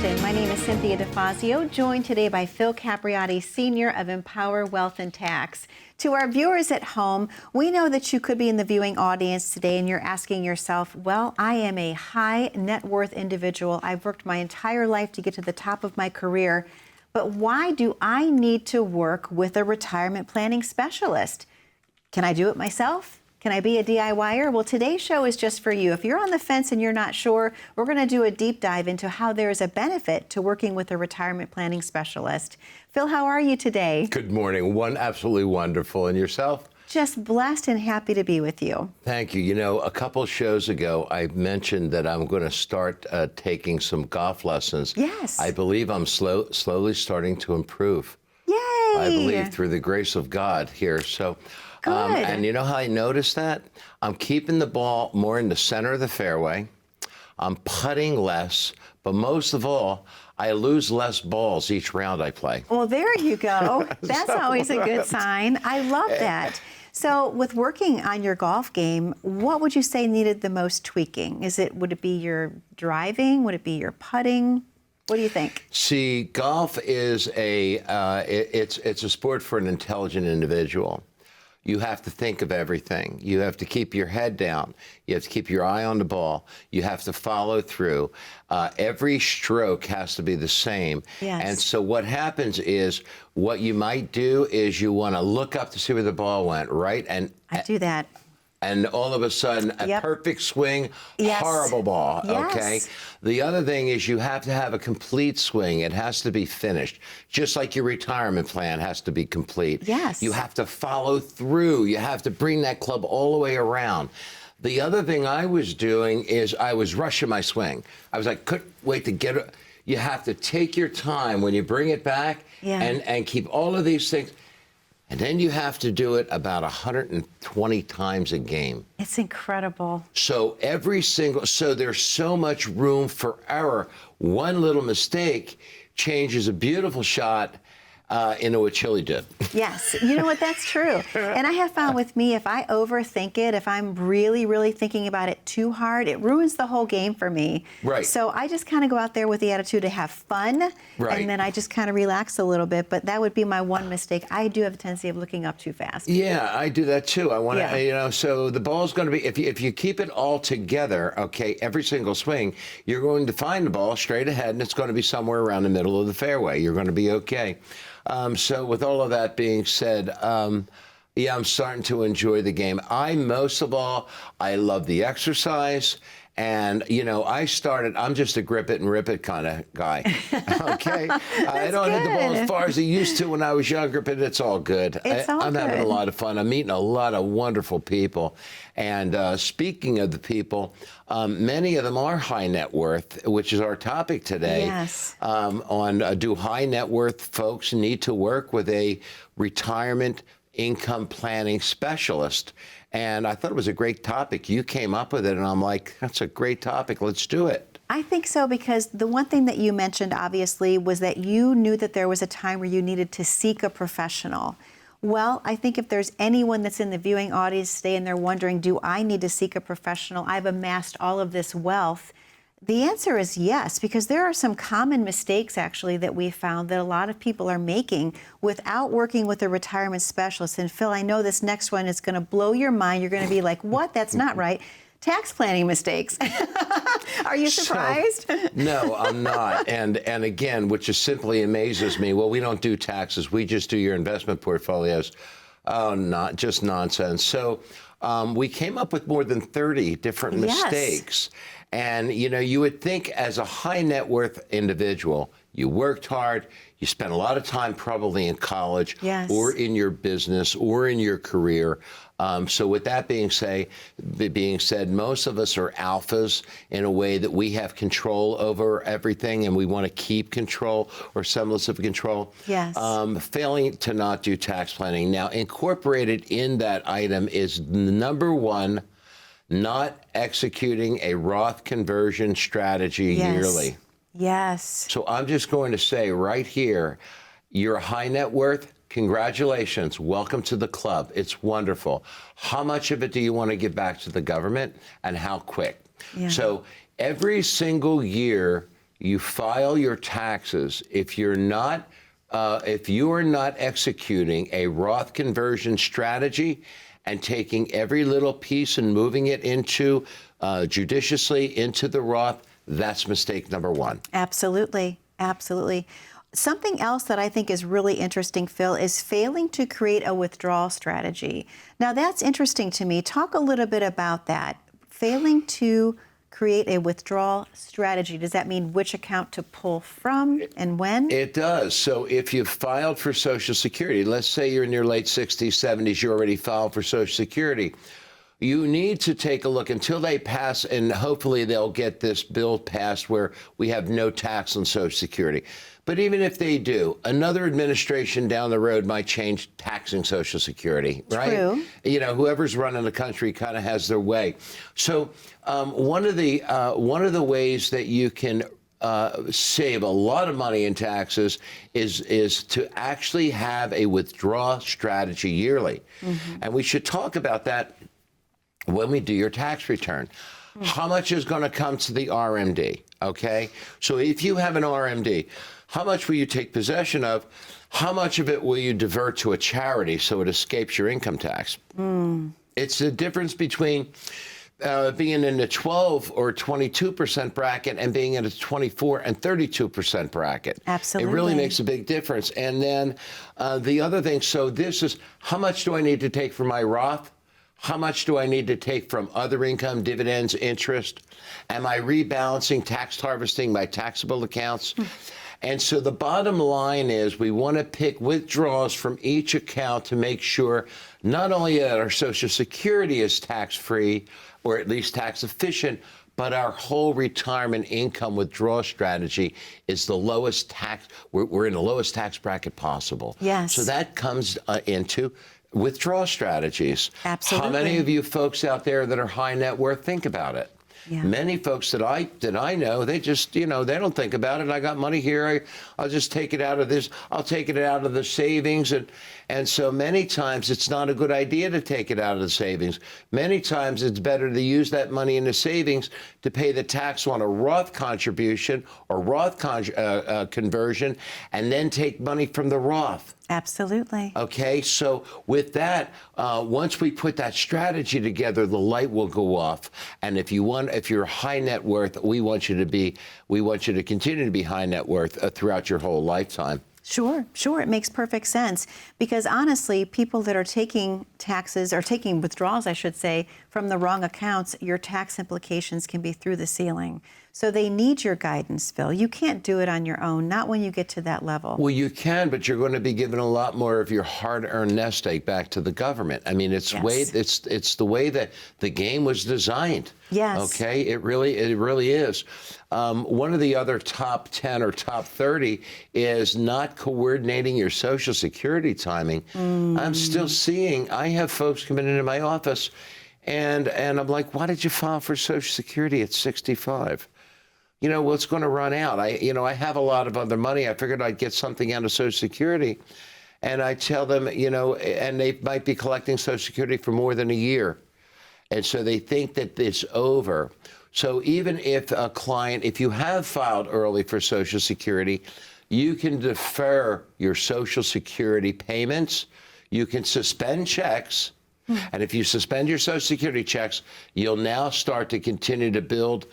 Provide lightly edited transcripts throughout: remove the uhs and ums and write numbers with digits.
Boston. My name is Cynthia DeFazio, joined today by Phil Capriotti Sr. of Empower Wealth and Tax. To our viewers at home, we know that you could be in the viewing audience today and you're asking yourself, well, I am a high net worth individual. I've worked my entire life to get to the top of my career, but why do I need to work with a retirement planning specialist? Can I do it myself? Can I be a DIYer? Well, today's show is just for you. If you're on the fence and you're not sure, we're going to do a deep dive into how there is a benefit to working with a retirement planning specialist. Phil, how are you today? Good morning. Absolutely wonderful. And yourself? Just blessed and happy to be with you. Thank you. You know, a couple shows ago, I mentioned that I'm going to start taking some golf lessons. Yes. I believe I'm slowly starting to improve. Yay! I believe through the grace of God here. So. Good. And you know how I noticed that? I'm keeping the ball more in the center of the fairway. I'm putting less, but most of all, I lose less balls each round I play. Well, there you go. That's always a good sign. I love that. So with working on your golf game, what would you say needed the most tweaking? Would it be your driving? Would it be your putting? What do you think? See, golf is it's a sport for an intelligent individual. You have to think of everything. You have to keep your head down. You have to keep your eye on the ball. You have to follow through. Every stroke has to be the same. Yes. And so what happens is, what you might do is you want to look up to see where the ball went, right? And I do that. And all of a sudden, a perfect swing, yes. Horrible ball, yes. okay? The other thing is you have to have a complete swing. It has to be finished, just like your retirement plan has to be complete. Yes. You have to follow through. You have to bring that club all the way around. The other thing I was doing is I was rushing my swing. I was like, couldn't wait to get it. You have to take your time when you bring it back and keep all of these things. And then you have to do it about 120 times a game. It's incredible. So so there's so much room for error. One little mistake changes a beautiful shot into what Chile did. Yes, you know what, that's true. And I have found with me, if I overthink it, if I'm really, really thinking about it too hard, it ruins the whole game for me. Right. So I just kind of go out there with the attitude to have fun, right. And then I just kind of relax a little bit. But that would be my one mistake. I do have a tendency of looking up too fast. Yeah, I do that too. I want to, you know, so the ball's going to be, if you keep it all together, okay, every single swing, you're going to find the ball straight ahead, and it's going to be somewhere around the middle of the fairway. You're going to be okay. So with all of that being said, yeah, I'm starting to enjoy the game. Most of all, I love the exercise. And, you know, I'm just a grip it and rip it kind of guy. Okay? I don't hit the ball as far as I used to when I was younger, but it's all good. I'm having a lot of fun. I'm meeting a lot of wonderful people. And speaking of the people, many of them are high net worth, which is our topic today. Yes. Do high net worth folks need to work with a retirement income planning specialist? And I thought it was a great topic. You came up with it, and I'm like, that's a great topic. Let's do it. I think so, because the one thing that you mentioned, obviously, was that you knew that there was a time where you needed to seek a professional. Well, I think if there's anyone that's in the viewing audience today and they're wondering, do I need to seek a professional? I've amassed all of this wealth. The answer is yes, because there are some common mistakes, actually, that we found that a lot of people are making without working with a retirement specialist. And Phil, I know this next one is going to blow your mind. You're going to be like, what? That's not right. Tax planning mistakes. Are you surprised? No, I'm not. And again, which just simply amazes me. Well, we don't do taxes. We just do your investment portfolios. Oh, not just nonsense. So we came up with more than 30 different mistakes. And, you know, you would think as a high net worth individual, you worked hard, you spent a lot of time probably in college or in your business or in your career. So with that being said, most of us are alphas in a way that we have control over everything, and we want to keep control or semblance of control. Yes. Failing to not do tax planning. Now, incorporated in that item is number one, not executing a Roth conversion strategy yearly. Yes. So I'm just going to say right here, you're a high net worth. Congratulations. Welcome to the club. It's wonderful. How much of it do you want to give back to the government, and how quick? Yeah. So every single year you file your taxes. If you are not executing a Roth conversion strategy and taking every little piece and moving it into judiciously into the Roth, that's mistake number one. Absolutely. Absolutely. Something else that I think is really interesting, Phil, is failing to create a withdrawal strategy. Now, that's interesting to me. Talk a little bit about that. Failing to create a withdrawal strategy. Does that mean which account to pull from and when? It does. So if you've filed for Social Security, let's say you're in your late 60s, 70s, you already filed for Social Security, you need to take a look until they pass, and hopefully they'll get this bill passed where we have no tax on Social Security. But even if they do, another administration down the road might change taxing Social Security, right? True. You know, whoever's running the country kind of has their way. So one of the ways that you can save a lot of money in taxes is to actually have a withdrawal strategy yearly. Mm-hmm. And we should talk about that when we do your tax return. How much is going to come to the RMD, okay? So if you have an RMD, how much will you take possession of? How much of it will you divert to a charity so it escapes your income tax? It's the difference between being in the 12 or 22% bracket and being in a 24 and 32% bracket. Absolutely. It really makes a big difference. And then the other thing, so this is, how much do I need to take from my Roth? How much do I need to take from other income, dividends, interest? Am I rebalancing, tax harvesting my taxable accounts? And so the bottom line is we want to pick withdrawals from each account to make sure not only that our Social Security is tax-free or at least tax efficient, but our whole retirement income withdrawal strategy is the lowest tax. We're in the lowest tax bracket possible. Yes. So that comes into withdrawal strategies. Absolutely. How many of you folks out there that are high net worth think about it? Yeah. Many folks that I know, they just, they don't think about it. I got money here. I'll just take it out of this. I'll take it out of the savings. And so many times it's not a good idea to take it out of the savings. Many times it's better to use that money in the savings to pay the tax on a Roth contribution or Roth conversion and then take money from the Roth. Absolutely. Okay, so with that, once we put that strategy together, the light will go off. And if you're high net worth, we want you to continue to be high net worth throughout your whole lifetime. Sure. It makes perfect sense because honestly, people that are taking taxes or taking withdrawals, I should say, from the wrong accounts, your tax implications can be through the ceiling. So they need your guidance, Phil. You can't do it on your own, not when you get to that level. Well, you can, but you're going to be giving a lot more of your hard-earned nest egg back to the government. I mean, it's the way that the game was designed. Yes. Okay, it really is. One of the other top 10 or top 30 is not coordinating your Social Security timing. I'm still seeing, I have folks coming into my office and I'm like, why did you file for Social Security at 65? Well, it's going to run out. I have a lot of other money. I figured I'd get something out of Social Security. And I tell them, and they might be collecting Social Security for more than a year. And so they think that it's over. So even if a client, if you have filed early for Social Security, you can defer your Social Security payments. You can suspend checks. And if you suspend your Social Security checks, you'll now start to continue to build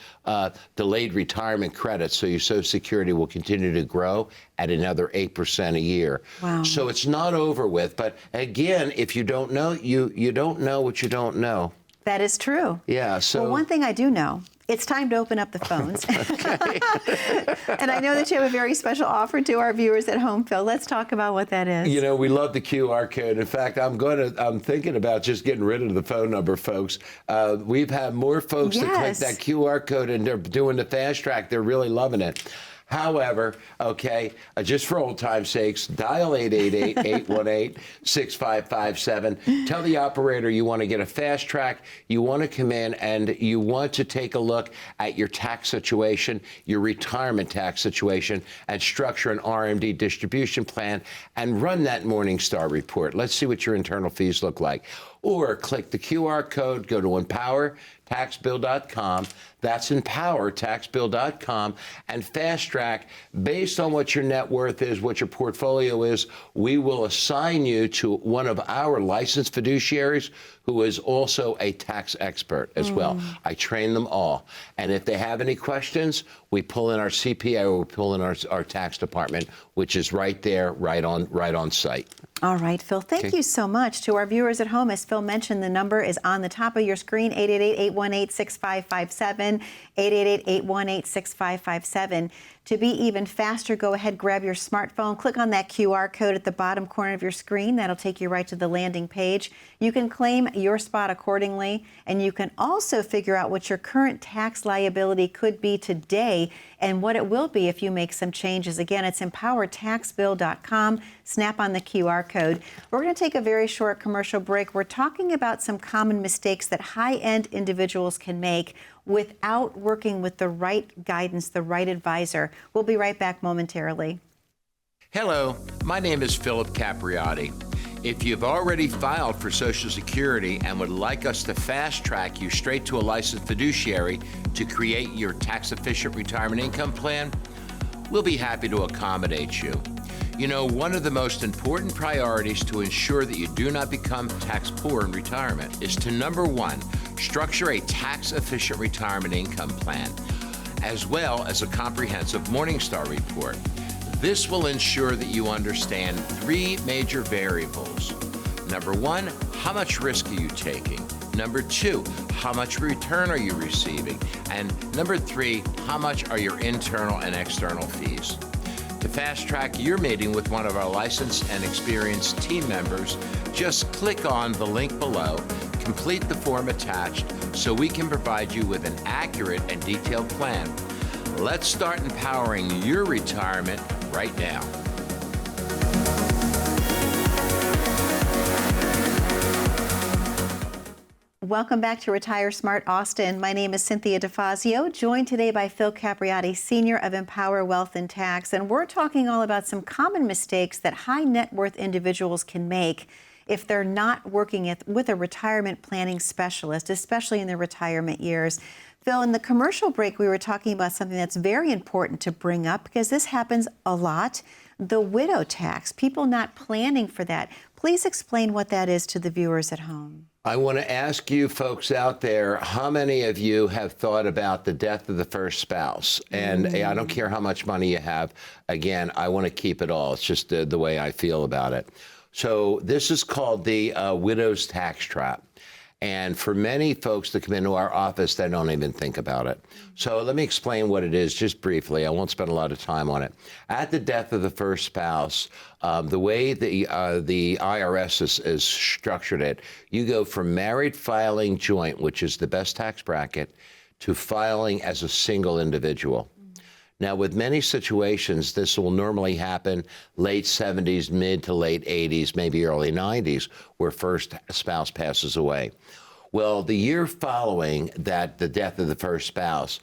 delayed retirement credits. So your Social Security will continue to grow at another 8% a year. Wow. So it's not over with. But again, if you don't know, you don't know what you don't know. That is true. Yeah. So well, one thing I do know, it's time to open up the phones. And I know that you have a very special offer to our viewers at home, Phil. Let's talk about what that is. We love the QR code. In fact, I'm thinking about just getting rid of the phone number, folks. We've had more folks that click that QR code and they're doing the fast track. They're really loving it. However, just for old time's sakes, dial 888-818-6557. Tell the operator you want to get a fast track, you want to come in, and you want to take a look at your tax situation, your retirement tax situation, and structure an RMD distribution plan and run that Morningstar report. Let's see what your internal fees look like. or click the QR code, go to empowertaxbill.com. That's empowertaxbill.com, and fast track based on what your net worth is, what your portfolio is. We will assign you to one of our licensed fiduciaries who is also a tax expert as well. I train them all. And if they have any questions, we pull in our CPA or we pull in our tax department, which is right there, right on site. All right, Phil, thank you so much. To our viewers at home, as Phil mentioned, the number is on the top of your screen, 888-818-6557, 888-818-6557. To be even faster, go ahead, grab your smartphone, click on that QR code at the bottom corner of your screen. That'll take you right to the landing page. You can claim your spot accordingly, and you can also figure out what your current tax liability could be today and what it will be if you make some changes. Again, it's empowertaxbill.com. Snap on the QR code. We're going to take a very short commercial break. We're talking about some common mistakes that high-end individuals can make without working with the right guidance, the right advisor. We'll be right back momentarily. Hello, my name is Philip Capriotti. If you've already filed for Social Security and would like us to fast track you straight to a licensed fiduciary to create your tax-efficient retirement income plan, we'll be happy to accommodate you. You know, one of the most important priorities to ensure that you do not become tax poor in retirement is to, number one, structure a tax-efficient retirement income plan, as well as a comprehensive Morningstar report. This will ensure that you understand three major variables. Number one, how much risk are you taking? Number two, how much return are you receiving? And number three, how much are your internal and external fees? To fast track your meeting with one of our licensed and experienced team members, just click on the link below, complete the form attached so we can provide you with an accurate and detailed plan. Let's start empowering your retirement right now. Welcome back to Retire Smart Austin. My name is Cynthia DeFazio, joined today by Phil Capriotti Sr. of Empower Wealth and Tax, and we're talking all about some common mistakes that high net worth individuals can make if they're not working with a retirement planning specialist, especially in their retirement years. Phil, in the commercial break, we were talking about something that's very important to bring up because this happens a lot, the widow tax, people not planning for that. Please explain what that is to the viewers at home. I want to ask you folks out there, how many of you have thought about the death of the first spouse? And I don't care how much money you have. Again, I want to keep it all. It's just the way I feel about it. So this is called the widow's tax trap. And for many folks that come into our office, they don't even think about it. So let me explain what it is just briefly. I won't spend a lot of time on it. At the death of the first spouse, the way the IRS is structured it, you go from married filing joint, which is the best tax bracket, to filing as a single individual. Now, with many situations, this will normally happen late 70s, mid to late 80s, maybe early 90s, where first spouse passes away. Well, the year following that, the death of the first spouse,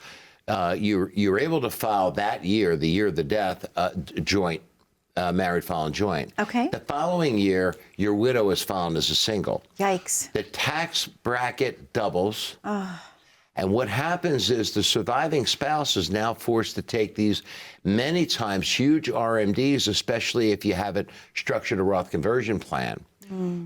you're able to file that year, the year of the death, joint, married filing joint. Okay. The following year, your widow is filed as a single. Yikes. The tax bracket doubles. And what happens is the surviving spouse is now forced to take these many times huge RMDs, especially if you haven't structured a Roth conversion plan.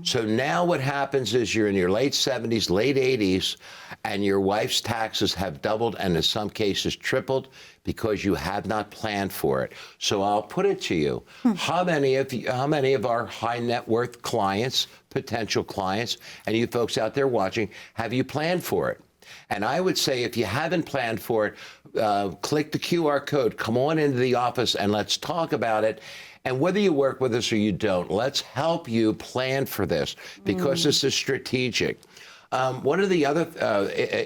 So now what happens is you're in your late 70s, late 80s, and your wife's taxes have doubled and in some cases tripled because you have not planned for it. So I'll put it to you, how many of our high net worth clients, potential clients, and you folks out there watching, have you planned for it? And I would say if you haven't planned for it, click the QR code, come on into the office and let's talk about it. And whether you work with us or you don't, let's help you plan for this because this is strategic. One of the other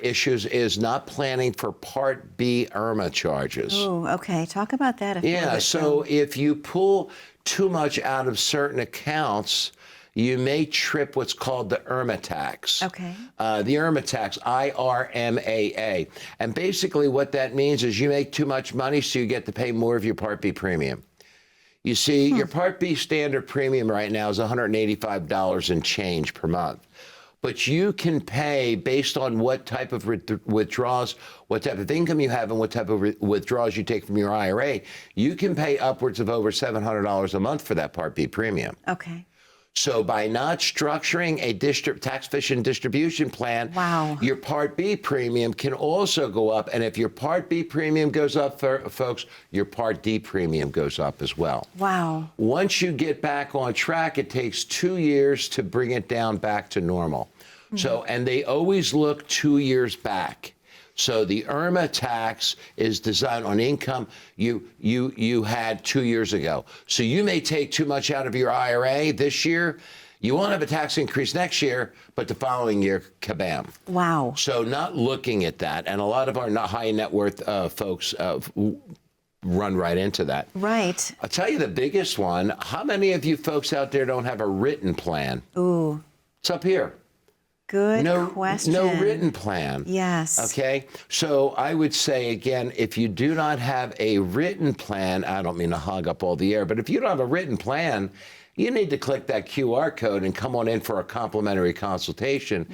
issues is not planning for Part B IRMA charges. Oh, okay. Talk about that. Yeah, so if you pull too much out of certain accounts, you may trip what's called the IRMA tax. Okay. The IRMA tax, IRMAA. And basically what that means is you make too much money, so you get to pay more of your Part B premium. You see, your Part B standard premium right now is $185 and change per month. but you can pay based on what type of withdrawals, what type of income you have, and what type of withdrawals you take from your IRA. You can pay upwards of over $700 a month for that Part B premium. Okay. So by not structuring a tax-efficient distribution plan, wow, your Part B premium can also go up. And if your Part B premium goes up, folks, your Part D premium goes up as well. Wow. Once you get back on track, it takes 2 years to bring it down back to normal. Mm-hmm. So, and they always look 2 years back. So the IRMA tax is designed on income you had 2 years ago. So you may take too much out of your IRA this year. You won't have a tax increase next year, but the following year, kabam. Wow. So not looking at that. And a lot of our high net worth folks run right into that. Right. I'll tell you the biggest one. How many of you folks out there don't have a written plan? Ooh. It's up here. Good question. No written plan. Yes. Okay. So I would say, again, if you do not have a written plan, I don't mean to hog up all the air, but if you don't have a written plan, you need to click that QR code and come on in for a complimentary consultation.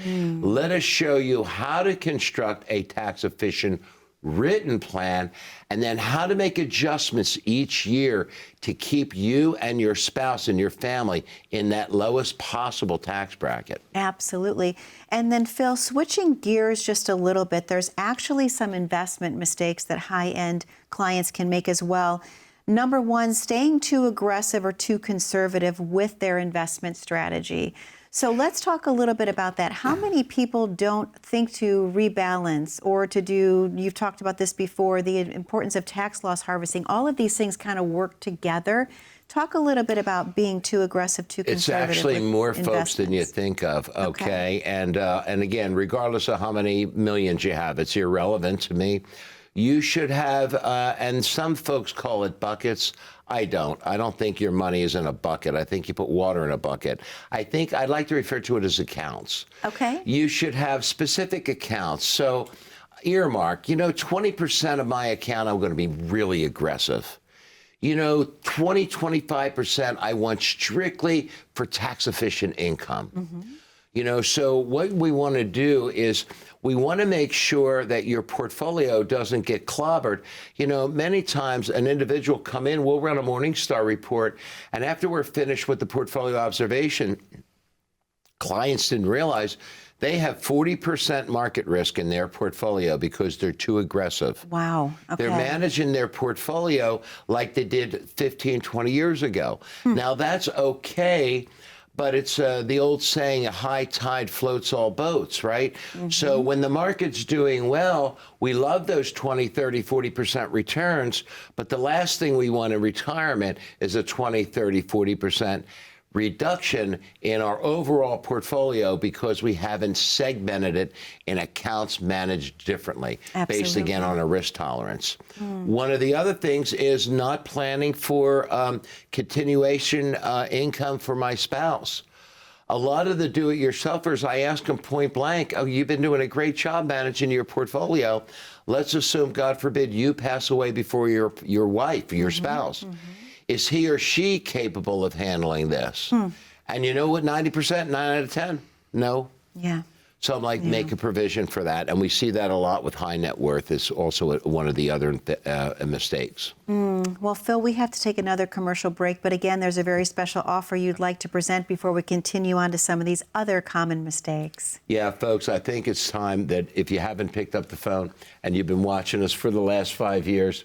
Let us show you how to construct a tax-efficient written plan, and then how to make adjustments each year to keep you and your spouse and your family in that lowest possible tax bracket. Absolutely. And then, Phil, switching gears just a little bit, there's actually some investment mistakes that high-end clients can make as well. Number one, staying too aggressive or too conservative with their investment strategy. So let's talk a little bit about that. How many people don't think to rebalance or to do, you've talked about this before, the importance of tax loss harvesting. All of these things kind of work together. Talk a little bit about being too aggressive, too conservative. It's actually more folks than you think of, okay? And again, regardless of how many millions you have, it's irrelevant to me. You should have, and some folks call it buckets. I don't. I don't think your money is in a bucket. I think you put water in a bucket. I'd like to refer to it as accounts. Okay. You should have specific accounts. So earmark, 20% of my account, I'm going to be really aggressive. 25% I want strictly for tax-efficient income. Mm-hmm. So what we want to do is we want to make sure that your portfolio doesn't get clobbered. Many times an individual come in, we'll run a Morningstar report, and after we're finished with the portfolio observation, clients didn't realize they have 40% market risk in their portfolio because they're too aggressive. Wow. Okay. They're managing their portfolio like they did 15, 20 years ago. Now, that's okay, but it's the old saying, a high tide floats all boats, right? Mm-hmm. So when the market's doing well, we love those 20, 30, 40% returns, but the last thing we want in retirement is a 20, 30, 40% reduction in our overall portfolio because we haven't segmented it in accounts managed differently. Absolutely. Based again on a risk tolerance. One of the other things is not planning for continuation income for my spouse. A lot of the do-it-yourselfers, I ask them point blank, oh, you've been doing a great job managing your portfolio. Let's assume, God forbid, you pass away before your wife or your spouse. Mm-hmm. Is he or she capable of handling this? And you know what, 90%, 9 out of 10, no. Yeah. So I'm like, make a provision for that. And we see that a lot with high net worth is also one of the other mistakes. Well, Phil, we have to take another commercial break. But again, there's a very special offer you'd like to present before we continue on to some of these other common mistakes. Yeah, folks, I think it's time that if you haven't picked up the phone and you've been watching us for the last 5 years,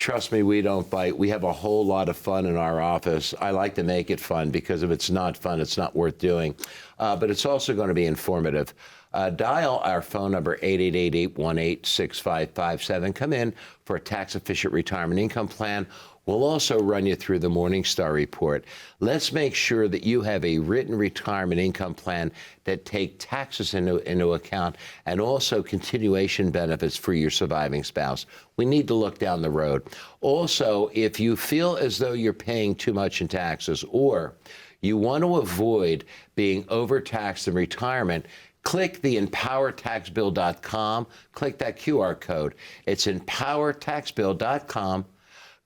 trust me, we don't bite. We have a whole lot of fun in our office. I like to make it fun because if it's not fun, it's not worth doing. But it's also going to be informative. Dial our phone number, 888-818-6557. Come in for a tax-efficient retirement income plan. We'll also run you through the Morningstar report. Let's make sure that you have a written retirement income plan that take taxes into account and also continuation benefits for your surviving spouse. We need to look down the road. Also, if you feel as though you're paying too much in taxes or you want to avoid being overtaxed in retirement, click the empowertaxbill.com, click that QR code. It's empowertaxbill.com.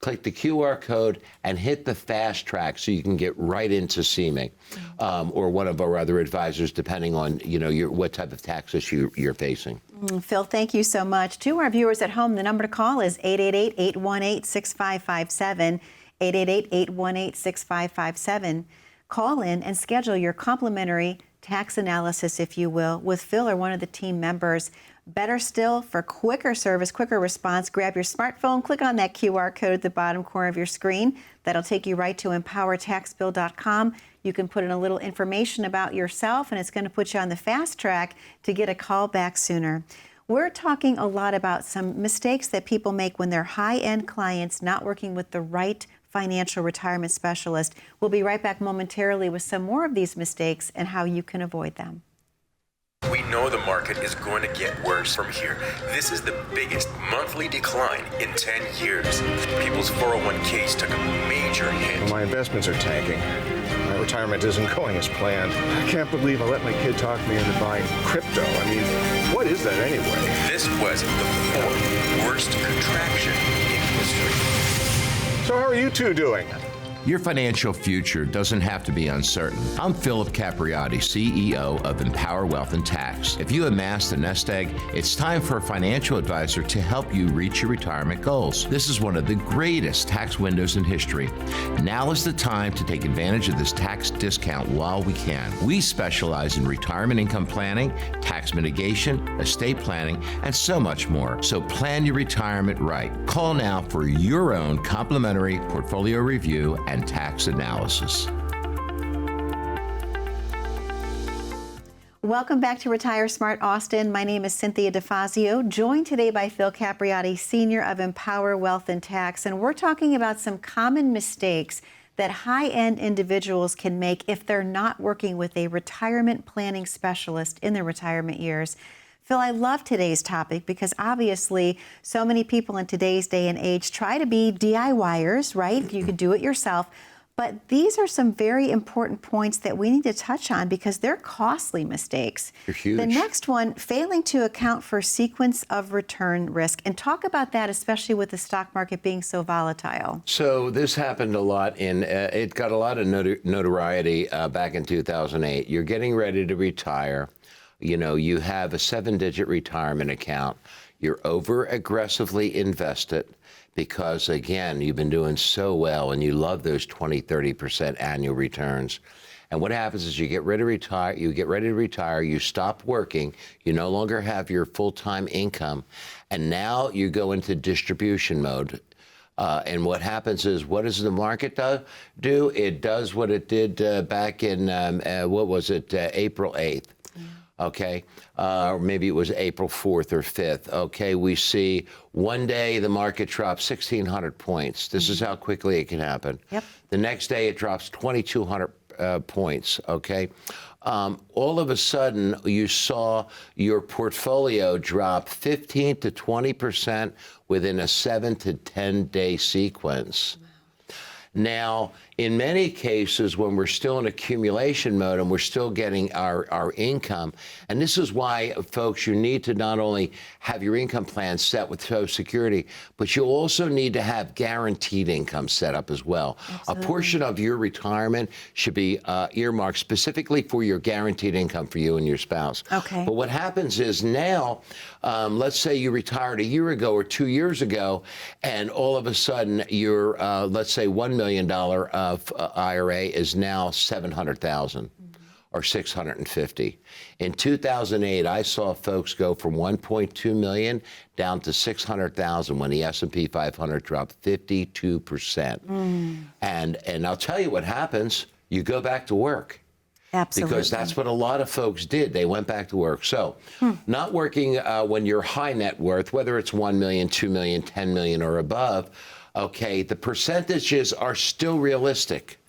click the QR code and hit the fast track so you can get right into CME or one of our other advisors, depending on what type of tax issue you're facing. Phil, thank you so much. To our viewers at home, the number to call is 888-818-6557, 888-818-6557. Call in and schedule your complimentary tax analysis, if you will, with Phil or one of the team members. Better still, for quicker service, quicker response, grab your smartphone, click on that QR code at the bottom corner of your screen. That'll take you right to empowertaxbill.com. You can put in a little information about yourself, and it's going to put you on the fast track to get a call back sooner. We're talking a lot about some mistakes that people make when they're high-end clients not working with the right financial retirement specialist. We'll be right back momentarily with some more of these mistakes and how you can avoid them. We know the market is going to get worse from here. This is the biggest monthly decline in 10 years. People's 401ks took a major hit. My investments are tanking. My retirement isn't going as planned. I can't believe I let my kid talk me into buying crypto. I mean, what is that anyway? This was the fourth worst contraction in history. So how are you two doing? Your financial future doesn't have to be uncertain. I'm Phil Capriotti, CEO of Empower Wealth and Tax. If you amassed a nest egg, it's time for a financial advisor to help you reach your retirement goals. This is one of the greatest tax windows in history. Now is the time to take advantage of this tax discount while we can. We specialize in retirement income planning, tax mitigation, estate planning, and so much more. So plan your retirement right. Call now for your own complimentary portfolio review and tax analysis. Welcome back to Retire Smart Austin. My name is Cynthia DeFazio, joined today by Phil Capriotti Sr. of Empower Wealth and Tax, and we're talking about some common mistakes that high-end individuals can make if they're not working with a retirement planning specialist in their retirement years. Phil, I love today's topic because obviously so many people in today's day and age try to be DIYers, right? You can do it yourself. But these are some very important points that we need to touch on because they're costly mistakes. They're huge. The next one, failing to account for sequence of return risk. And talk about that, especially with the stock market being so volatile. So this happened a lot it got a lot of notoriety back in 2008. You're getting ready to retire. You have a 7-digit retirement account. You're over-aggressively invested because, again, you've been doing so well and you love those 20, 30% annual returns. And what happens is you get ready to retire, you stop working, you no longer have your full-time income, and now you go into distribution mode. And what happens is, what does the market do? It does what it did back in, April 8th. Okay, or maybe it was April 4th or 5th. Okay, we see one day the market drops 1,600 points. This is how quickly it can happen. Yep. The next day it drops 2,200 points. Okay, all of a sudden you saw your portfolio drop 15 to 20% within a 7 to 10 day sequence. Now, in many cases, when we're still in accumulation mode and we're still getting our income, and this is why, folks, you need to not only have your income plan set with Social Security, but you also need to have guaranteed income set up as well. Absolutely. A portion of your retirement should be earmarked specifically for your guaranteed income for you and your spouse. Okay. But what happens is now, let's say you retired a year ago or 2 years ago, and all of a sudden your, let's say, $1 million IRA is now $700,000 or $650,000. In 2008, I saw folks go from $1.2 million down to $600,000 when the S&P 500 dropped 52%. And I'll tell you what happens. You go back to work. Absolutely. Because that's what a lot of folks did. They went back to work. So not working when you're high net worth, whether it's 1 million, 2 million, 10 million or above, okay, the percentages are still realistic.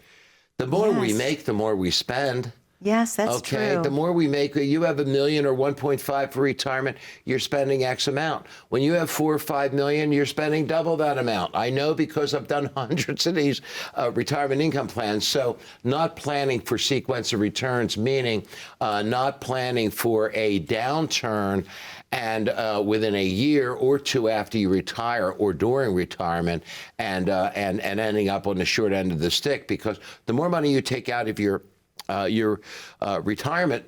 The more we make, the more we spend. Yes, that's okay? true. The more we make, you have $1 million or 1.5 for retirement, you're spending X amount. When you have 4 or 5 million, you're spending double that amount. I know because I've done hundreds of these retirement income plans. So not planning for sequence of returns, meaning not planning for a downturn and within a year or two after you retire or during retirement, and ending up on the short end of the stick, because the more money you take out of your retirement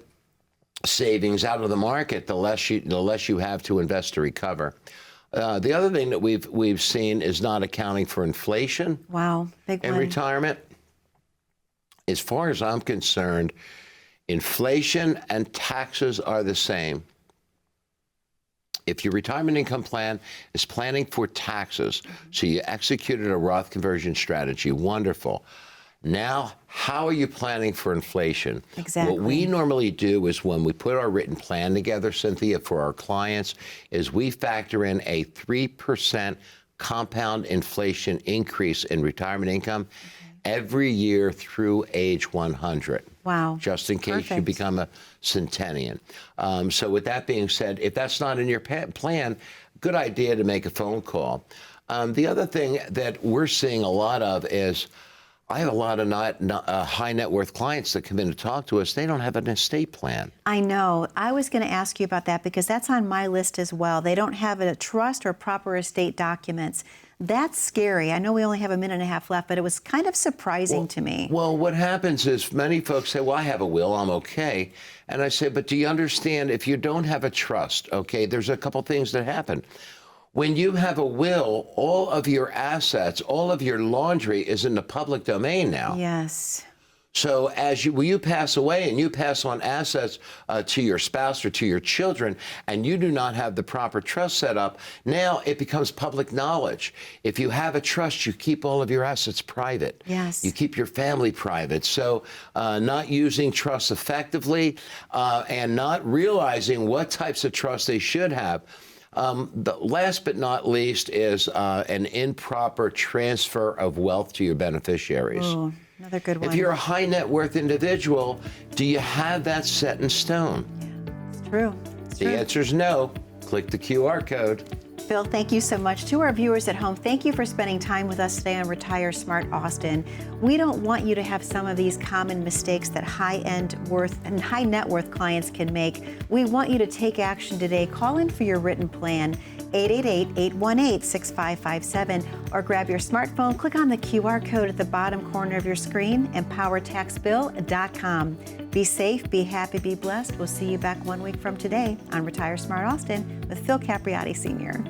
savings out of the market, the less you have to invest to recover. The other thing that we've seen is not accounting for inflation. Wow, big one. In retirement. As far as I'm concerned, inflation and taxes are the same. If your retirement income plan is planning for taxes, so you executed a Roth conversion strategy, wonderful. Now, how are you planning for inflation? Exactly. What we normally do is, when we put our written plan together, Cynthia, for our clients, is we factor in a 3% compound inflation increase in retirement income every year through age 100. Wow. Just in case you become a centennial. So with that being said, if that's not in your plan, good idea to make a phone call. The other thing that we're seeing a lot of is, I have a lot of high net worth clients that come in to talk to us. They don't have an estate plan. I know. I was going to ask you about that, because that's on my list as well. They don't have a trust or proper estate documents. That's scary. I know we only have a minute and a half left, but it was kind of surprising to me. Well, what happens is, many folks say, well, I have a will, I'm okay. And I say, but do you understand, if you don't have a trust, okay, there's a couple things that happen. When you have a will, all of your assets, all of your laundry is in the public domain now. Yes. So as you pass away and you pass on assets to your spouse or to your children, and you do not have the proper trust set up, now it becomes public knowledge. If you have a trust, you keep all of your assets private. Yes. You keep your family private. So not using trust effectively and not realizing what types of trust they should have. The last but not least is an improper transfer of wealth to your beneficiaries. Ooh, another good one. If you're a high net worth individual, do you have that set in stone? Yeah, it's true. It's The true. answer is no. Click the QR code. Phil, thank you so much. To our viewers at home, thank you for spending time with us today on Retire Smart Austin. We don't want you to have some of these common mistakes that high net worth clients can make. We want you to take action today. Call in for your written plan, 888-818-6557, or grab your smartphone, click on the QR code at the bottom corner of your screen, empowertaxbill.com. Be safe, be happy, be blessed. We'll see you back 1 week from today on Retire Smart Austin with Phil Capriotti Sr.